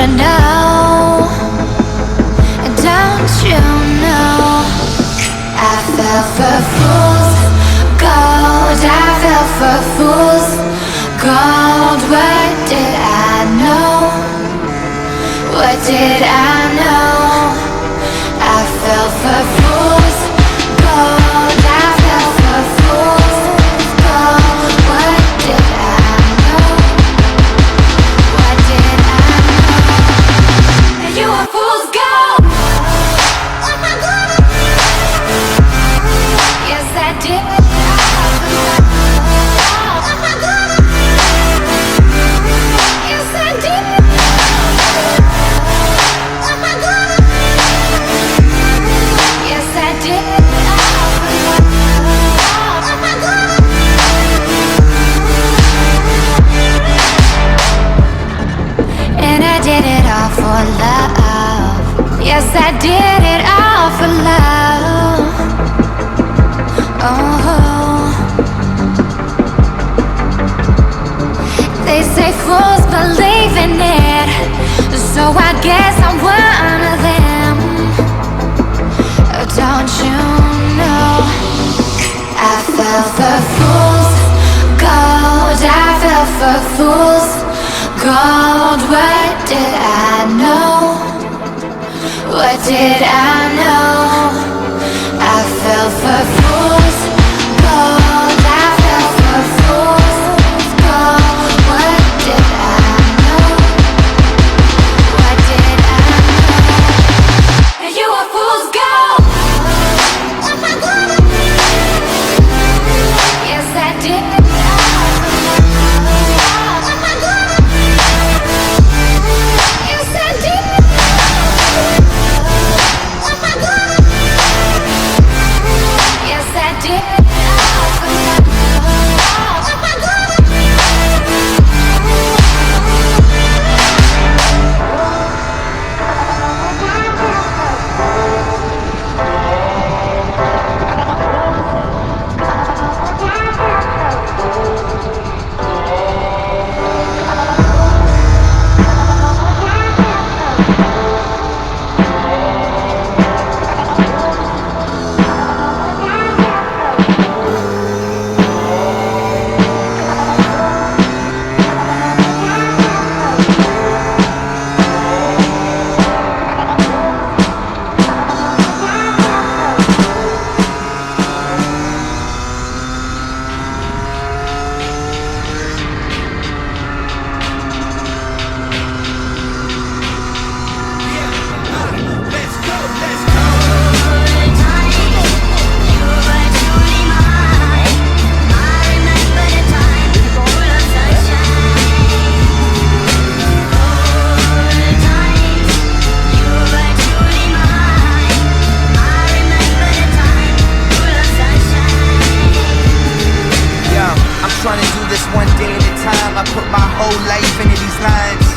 you know? Don't you know? I fell for fools gold. I fell for fools gold. What did I know? What did I know? I fell for fools gold. I fell for fools gold. What did I know? What did I know? You were fool's gold. Yes, I did. Yes, I did. Yes, I did. And I did it all for love. Yes, I did it all for love. Oh, they say fools believe in it, so I guess I'm one of them. Don't you know? I fell for fools gold. I fell for fools gold. What did I know? What did I know? I fell for fools gold. I fell for fools gold. What did I know? What did I know? You were fool's gold. Yes, I did. Yes, I did. Yes, I did. Trying to do this one day at a time. I put my whole life into these lines.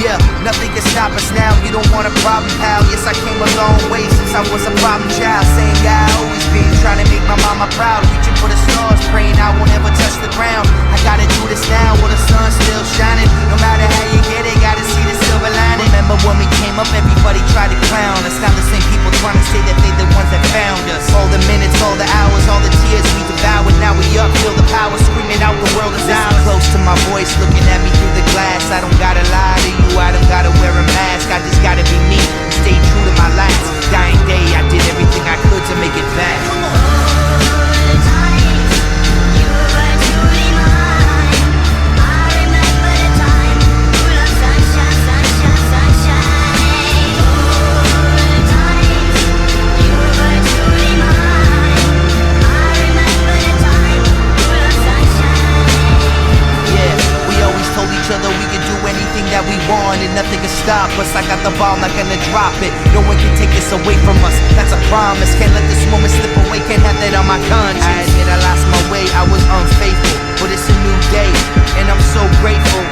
Yeah, nothing can stop us now. You don't want a problem, pal. Yes, I came a long way since I was a problem child. Same guy I always been, trying to make my mama proud. Reaching for the stars, praying I won't ever touch the ground. I gotta do this now while the sun's still shining. No matter how you get it, gotta see the silver lining. Remember when we came up, everybody tried to clown us. Now the same people trying to say that they the ones that found us. All the minutes, all the hours, all the tears we devoured. Now we up, feel the power, screaming out the world is ours. Close to my voice, looking at me through the glass. I don't gotta lie to you, I don't gotta wear a mask. I just gotta be me, stay true to my last dying day. I did everything I could to make it back. And nothing can stop us. I got the ball, not gonna drop it. No one can take this away from us. That's a promise. Can't let this moment slip away. Can't have that on my conscience. I admit I lost my way. I was unfaithful, but it's a new day, and I'm so grateful.